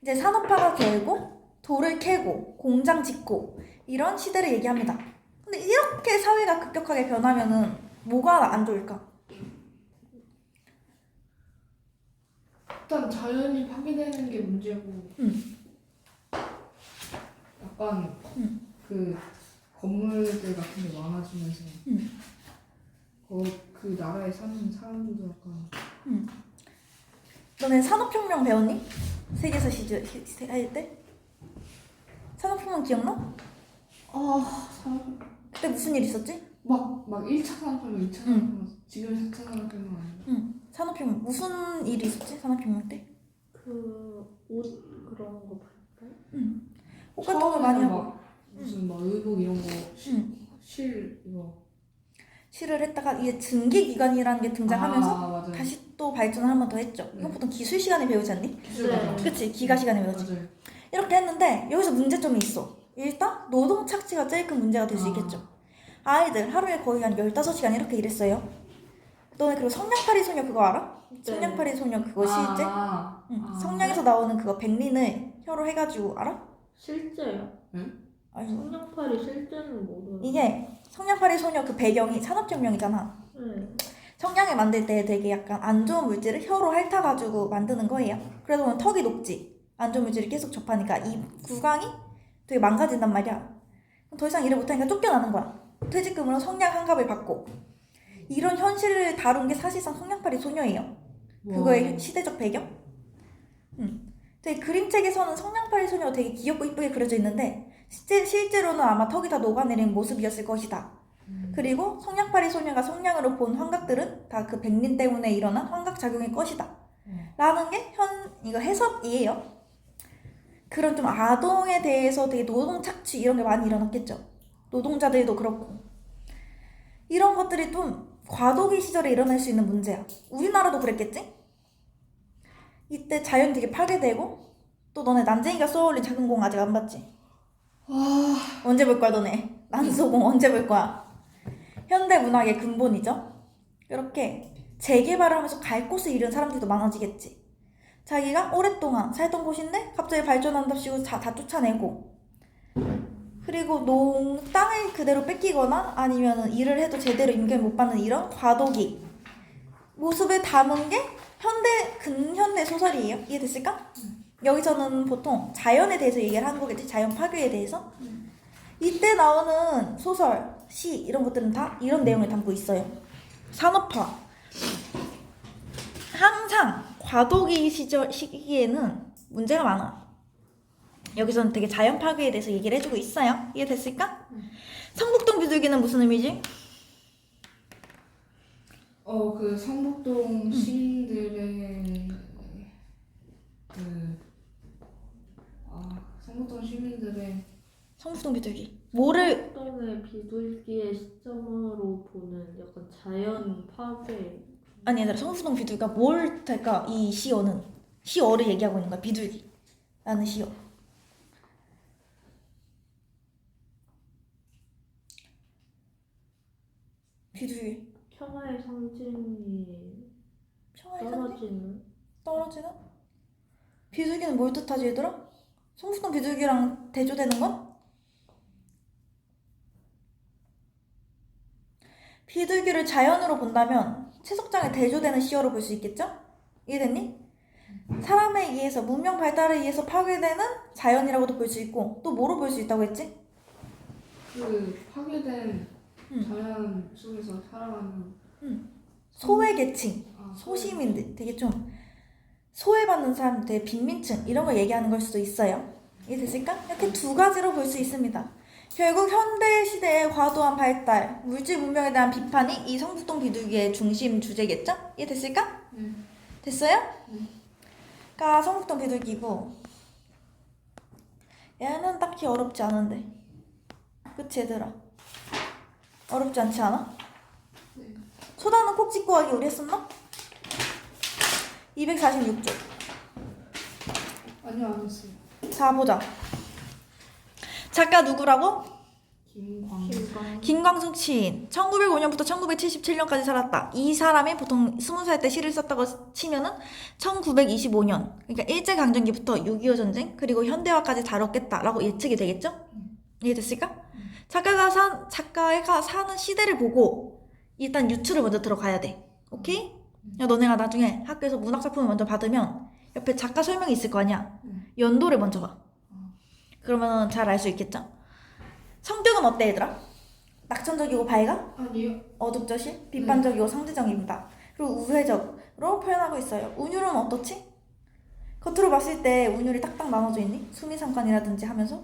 S2: 이제 산업화가 되고 돌을 캐고 공장 짓고 이런 시대를 얘기합니다. 근데 이렇게 사회가 급격하게 변하면은 뭐가 안 좋을까?
S1: 일단 자연이 파괴되는 게 문제고. 약간 그 건물들 같은 게 많아지면서 그 나라에 사는 사람들도 약간
S2: 너네 산업혁명 배웠니? 세계사 할 때? 산업혁명 기억나? 그때 무슨 일 있었지?
S1: 막 1차 산업혁명, 2차 산업혁명, 지금 4차 산업혁명 아니야?
S2: 산업혁명 무슨 일이 있었지? 산업혁명 때?
S3: 옷 그런 거 볼까요?
S2: 옷 같은 거 많이 하고
S1: 막 무슨 막 의복 이런 거 실 이거
S2: 실을 했다가 이제 증기기관이라는 게 등장하면서
S1: 맞아요.
S2: 다시 또 발전을 한 번 더 했죠. 이건 보통 기술 시간에 배우지 않니?
S1: 기술
S3: 네.
S1: 맞아.
S2: 그치? 기가 시간에 배우지.
S1: 맞아요.
S2: 이렇게 했는데 여기서 문제점이 있어. 일단 노동 착취가 제일 큰 문제가 될 수 있겠죠. 아이들 하루에 거의 한 15시간 이렇게 일했어요. 너네 그리고 성냥팔이 소녀 그거 알아?
S3: 네.
S2: 성냥팔이 소녀 그거 실제?
S1: 아,
S2: 성냥에서 나오는 그거 백린을 혀로 해가지고 알아?
S3: 실제요?
S2: 아니,
S3: 성냥팔이 실제는 모르는.
S2: 이게 성냥팔이 소녀 그 배경이 산업혁명이잖아.
S3: 네.
S2: 성냥을 만들 때 되게 약간 안 좋은 물질을 혀로 핥아가지고 만드는 거예요. 그래서 보면 턱이 녹지. 안 좋은 물질을 계속 접하니까 이 구강이 되게 망가진단 말이야. 더 이상 일을 못하니까 쫓겨나는 거야. 퇴직금으로 성냥 한 갑을 받고. 이런 현실을 다룬 게 사실상 성냥팔이 소녀예요. 그거의 시대적 배경? 되게 그림책에서는 성냥팔이 소녀가 되게 귀엽고 이쁘게 그려져 있는데 실제로는 아마 턱이 다 녹아내린 모습이었을 것이다. 그리고 성냥팔이 소녀가 성냥으로 본 환각들은 다 그 백린 때문에 일어난 환각작용일 것이다. 라는 게 이거 해석이에요. 그런 좀 아동에 대해서 되게 노동 착취 이런 게 많이 일어났겠죠. 노동자들도 그렇고. 이런 것들이 좀 과도기 시절에 일어날 수 있는 문제야. 우리나라도 그랬겠지? 이때 자연이 되게 파괴되고, 또 너네 난쟁이가 쏘아올린 작은 공 아직 안 봤지?
S1: 와,
S2: 언제 볼 거야 너네? 난소공 언제 볼 거야? 현대 문학의 근본이죠. 이렇게 재개발을 하면서 갈 곳을 잃은 사람들도 많아지겠지. 자기가 오랫동안 살던 곳인데 갑자기 발전한답시고 다 쫓아내고, 그리고 땅을 그대로 뺏기거나 아니면 일을 해도 제대로 임금을 못 받는 이런 과도기 모습을 담은 게 근현대 소설이에요. 이해됐을까? 여기서는 보통 자연에 대해서 얘기를 하는 거겠지. 자연 파괴에 대해서. 이때 나오는 소설, 시 이런 것들은 다 이런 내용을 담고 있어요. 산업화. 항상 과도기 시기에는 문제가 많아. 여기서는 되게 자연 파괴에 대해서 얘기를 해주고 있어요. 이해됐을까? 성북동 비둘기는 무슨 의미지?
S1: 그 성북동 시민들의 성북동 시민들의
S2: 성북동 비둘기. 뭐를
S3: 동의 비둘기의 시점으로 보는 약간 자연 파괴.
S2: 아니 얘들아, 성북동 비둘기가 뭘 할까? 이 시어를 얘기하고 있는 거야. 비둘기라는 시어. 비둘기.
S3: 평화의 상징이
S2: 평화의 상징?
S3: 떨어지는?
S2: 떨어지는? 비둘기는 뭘 뜻하지 얘들아? 성북동 비둘기랑 대조되는 건? 비둘기를 자연으로 본다면 채석장에 대조되는 시어로 볼 수 있겠죠? 이해됐니? 사람에 의해서 문명 발달에 의해서 파괴되는 자연이라고도 볼 수 있고, 또 뭐로 볼 수 있다고 했지?
S1: 그 파괴된 자연 속에서 살아가는
S2: 소외계층, 소시민들, 되게 좀 소외받는 사람들, 되게 빈민층 이런 걸 얘기하는 걸 수도 있어요. 이해됐을까? 이렇게 두 가지로 볼 수 있습니다. 결국 현대 시대의 과도한 발달, 물질 문명에 대한 비판이 이 성북동 비둘기의 중심 주제겠죠? 이해됐을까? 됐어요? 그러니까 성북동 비둘기고, 얘는 딱히 어렵지 않은데, 그치 얘들아? 어렵지 않지 않아?
S1: 네.
S2: 소다는 콕 찍고 하기 우리 했었나? 246쪽.
S1: 아니요, 안 했어요.
S2: 자 보자. 작가 누구라고? 김광숙 시인. 1905년부터 1977년까지 살았다. 이 사람이 보통 20살 때 시를 썼다고 치면은 1925년, 그러니까 일제강점기부터 6.25 전쟁 그리고 현대화까지 다뤘겠다라고 예측이 되겠죠? 이해됐을까? 작가가 사는 시대를 보고 일단 유추를 먼저 들어가야 돼. 오케이? 야, 너네가 나중에 학교에서 문학작품을 먼저 받으면 옆에 작가 설명이 있을 거 아니야? 연도를 먼저 봐. 그러면 잘 알 수 있겠죠? 성격은 어때 얘들아? 낙천적이고 밝아?
S1: 아니요.
S2: 어둡저실? 비판적이고 상대적입니다. 그리고 우회적으로 표현하고 있어요. 운율은 어떻지? 겉으로 봤을 때 운율이 딱딱 나눠져 있니? 수미상관이라든지 하면서?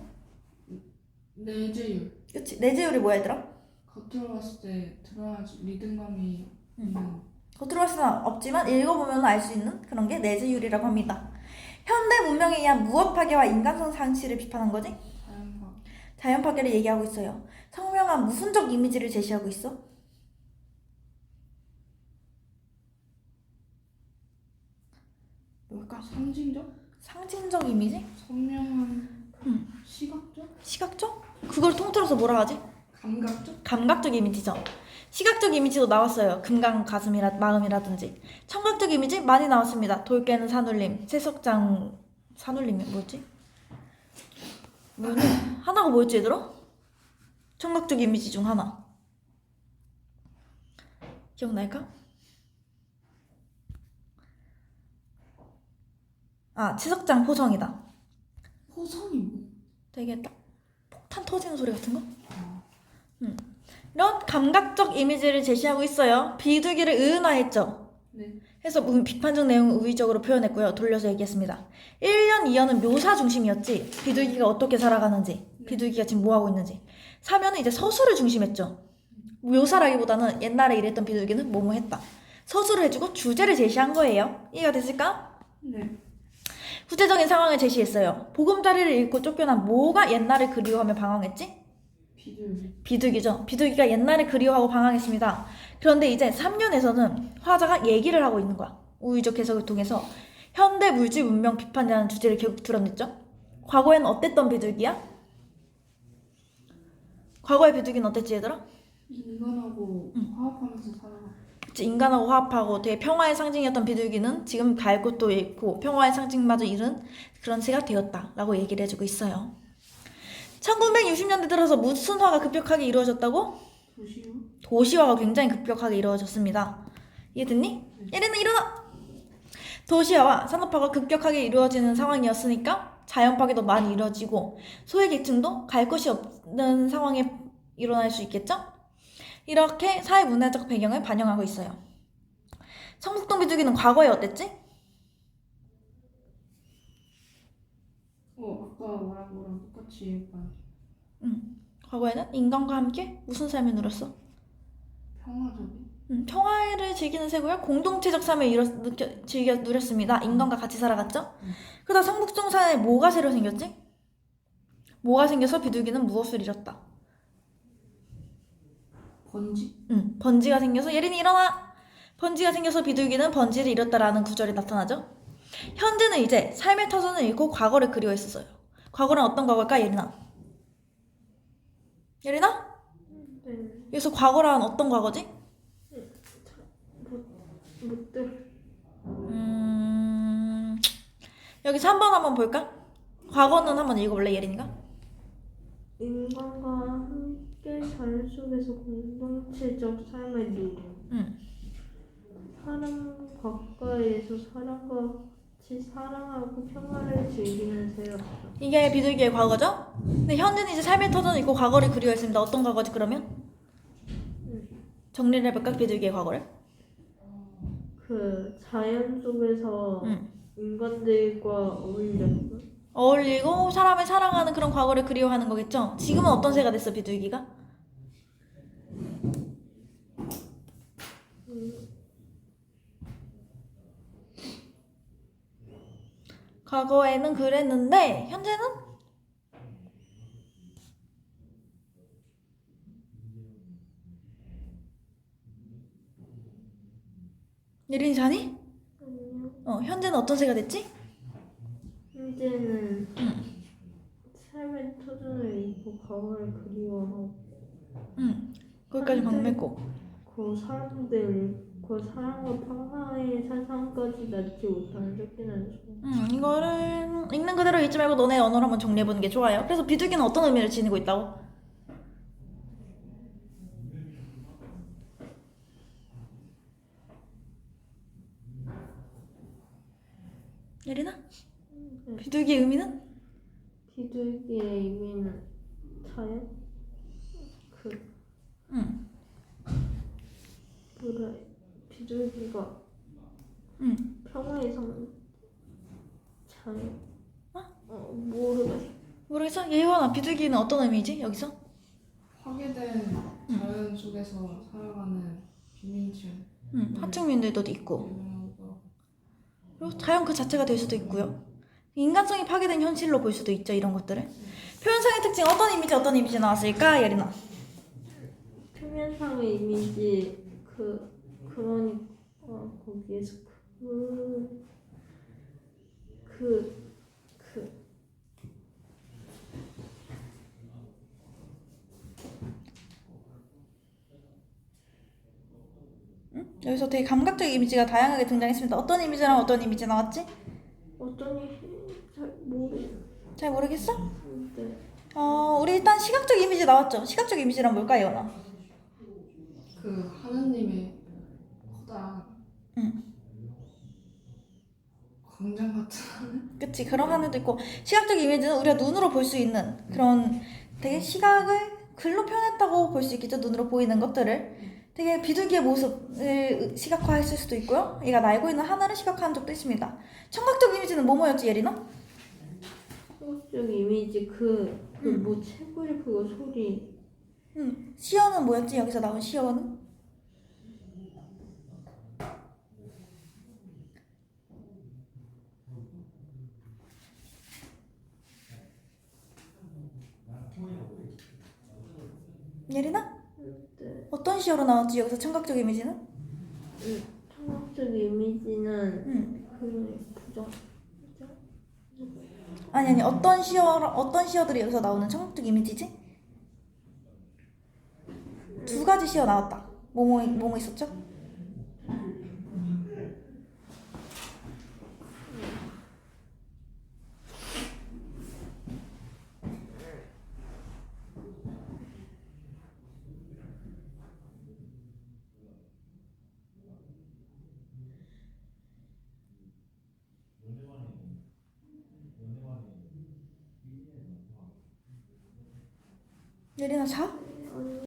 S1: 내재율.
S2: 그치? 내재율이 뭐야 얘들아?
S1: 겉으로 봤을 때 드러나지 리듬감이 있는.
S2: 겉으로 봤을 때는 없지만 읽어보면 알 수 있는 그런 게 내재율이라고 합니다. 현대 문명에 의한 무업 파괴와 인간성 상실을 비판한 거지? 자연 파괴를 얘기하고 있어요. 성명한 무슨적 이미지를 제시하고 있어? 뭘까? 상징적 이미지?
S1: 선명한 시각적?
S2: 시각적? 그걸 통틀어서 뭐라 하지?
S1: 감각적?
S2: 감각적 이미지죠. 시각적 이미지도 나왔어요. 금강 마음이라든지. 청각적 이미지 많이 나왔습니다. 돌 깨는 산울림, 채석장 산울림이 뭐지? 하나가 뭐였지 얘들아? 청각적 이미지 중 하나. 기억날까? 아, 채석장 포성이다.
S1: 호성이 뭐?
S2: 되게 딱 폭탄 터지는 소리 같은 거? 이런 감각적 이미지를 제시하고 있어요. 비둘기를 의은화했죠.
S1: 네.
S2: 해서 비판적 내용을 우의적으로 표현했고요. 돌려서 얘기했습니다. 1년, 2년은 묘사 중심이었지. 비둘기가 어떻게 살아가는지, 비둘기가 지금 뭐하고 있는지. 3년은 이제 서술을 중심했죠. 묘사라기보다는 옛날에 이랬던 비둘기는 뭐뭐 했다. 서술을 해주고 주제를 제시한 거예요. 이해가 됐을까?
S1: 네.
S2: 구체적인 상황을 제시했어요. 보금자리를 읽고 쫓겨난 모가 옛날을 그리워하며 방황했지? 비둘기죠. 비둘기가 옛날에 그리워하고 방황했습니다. 그런데 이제 3년에서는 화자가 얘기를 하고 있는 거야. 우유적 해석을 통해서 현대 물질 문명 비판이라는 주제를 결국 드러냈죠. 과거에는 어땠던 비둘기야? 과거의 비둘기는 어땠지 얘들아?
S1: 인간하고 화합하면서 살아가.
S2: 인간하고 화합하고 되게 평화의 상징이었던 비둘기는 지금 갈 곳도 잃고 평화의 상징마저 잃은 그런 새가 되었다라고 얘기를 해주고 있어요. 1960년대 들어서 무슨 화가 급격하게 이루어졌다고? 도시화가 굉장히 급격하게 이루어졌습니다. 이해됐니? 예린아 일어나! 도시화와 산업화가 급격하게 이루어지는 상황이었으니까 자연 파괴도 많이 이루어지고 소외계층도 갈 곳이 없는 상황에 일어날 수 있겠죠? 이렇게 사회 문화적 배경을 반영하고 있어요. 성북동 비둘기는 과거에 어땠지?
S1: 아까 말한 거랑 똑같이 약간
S2: 과거에는 인간과 함께 무슨 삶을 누렸어?
S1: 평화적인.
S2: 평화를 즐기는 새고요. 공동체적 삶을 즐겨 누렸습니다. 인간과 같이 살아갔죠? 그러다 성북동 사회에 뭐가 새로 생겼지? 뭐가 생겨서 비둘기는 무엇을 잃었다?
S1: 번지?
S2: 번지가 생겨서 예린이 일어나! 번지가 생겨서 비둘기는 번지를 잃었다라는 구절이 나타나죠. 현재는 이제 삶의 터전을 잃고 과거를 그리워했었어요. 과거는 어떤 과거일까 예린아? 예린아?
S3: 네.
S2: 여기서 과거란 어떤 과거지?
S3: 못들.
S2: 여기서 한번 볼까? 과거는 한번 읽어볼래 예린이가?
S3: 인간과 함께 자연 속에서 공동체적 삶을 누림. 사람 가까이에서 사람과 같이 사랑하고 평화를 즐기는 새였다.
S2: 이게 비둘기의 과거죠? 근데 현재는 이제 삶의 터전을 잃고 과거를 그리워했습니다. 어떤 과거지 그러면? 정리를 해볼까 비둘기의 과거를?
S3: 그 자연 속에서 인간들과
S2: 어울리고 사람을 사랑하는 그런 과거를 그리워하는 거겠죠? 지금은 어떤 새가 됐어 비둘기가? 과거에는 그랬는데 현재는? 예린이 자니? 현재는 어떤 새가 됐지?
S3: 현재는 삶의 터전을 잃고 과거를 그리워하고
S2: 거기까지 방문했고
S3: 그 사람들 그 사랑과 평화의 사상까지 낳지 못하는 쫓기는 소.
S2: 이거를 읽는 그대로 읽지 말고 너네 언어로 한번 정리해보는 게 좋아요. 그래서 비둘기는 어떤 의미를 지니고 있다고? 예린아? 비둘기의 의미는?
S3: 비둘기의 의미는 자연? 뭐라 비둘기가 평화의 상 자연?
S2: 모르겠어? 예원아 비둘기는 어떤 의미지 여기서?
S1: 파괴된 자연 속에서 살아가는 비민층.
S2: 하층민들도 있고 그리고 자연 그 자체가 될 수도 있고요. 인간성이 파괴된 현실로 볼 수도 있죠. 이런 것들을. 표현상의 특징 어떤 이미지 나왔을까 예린아?
S3: 표면상의 이미지 거기에서
S2: 여기서 되게 감각적 이미지가 다양하게 등장했습니다. 어떤 이미지랑 어떤 이미지 나왔지? 잘 모르겠어?
S3: 네.
S2: 우리 일단 시각적 이미지 나왔죠? 시각적 이미지란 뭘까 예원아?
S1: 그 하느님의 커다란 광장 같은 하늘?
S2: 그치 그런 하늘도 있고 시각적 이미지는 우리가 눈으로 볼 수 있는 그런 되게 시각을 글로 표현했다고 볼 수 있겠죠. 눈으로 보이는 것들을 되게 비둘기의 모습을 시각화했을 수도 있고요. 얘가 날고 있는 하늘을 시각화한 적도 있습니다. 청각적 이미지는 뭐였지 예린아?
S3: 청각적 이미지 뭐 채굴 그거 소리.
S2: 시어는 뭐였지 여기서 나온 시어는? 예린아?
S3: 네.
S2: 어떤 시어로 나왔지 여기서 청각적 이미지는?
S3: 청각적 이미지는
S2: 응.
S3: 그 부정.
S2: 아니 어떤 시어들이 여기서 나오는 청각적 이미지지? 두 가지 시어 나왔다. 뭐뭐 있었죠? 예린아 자?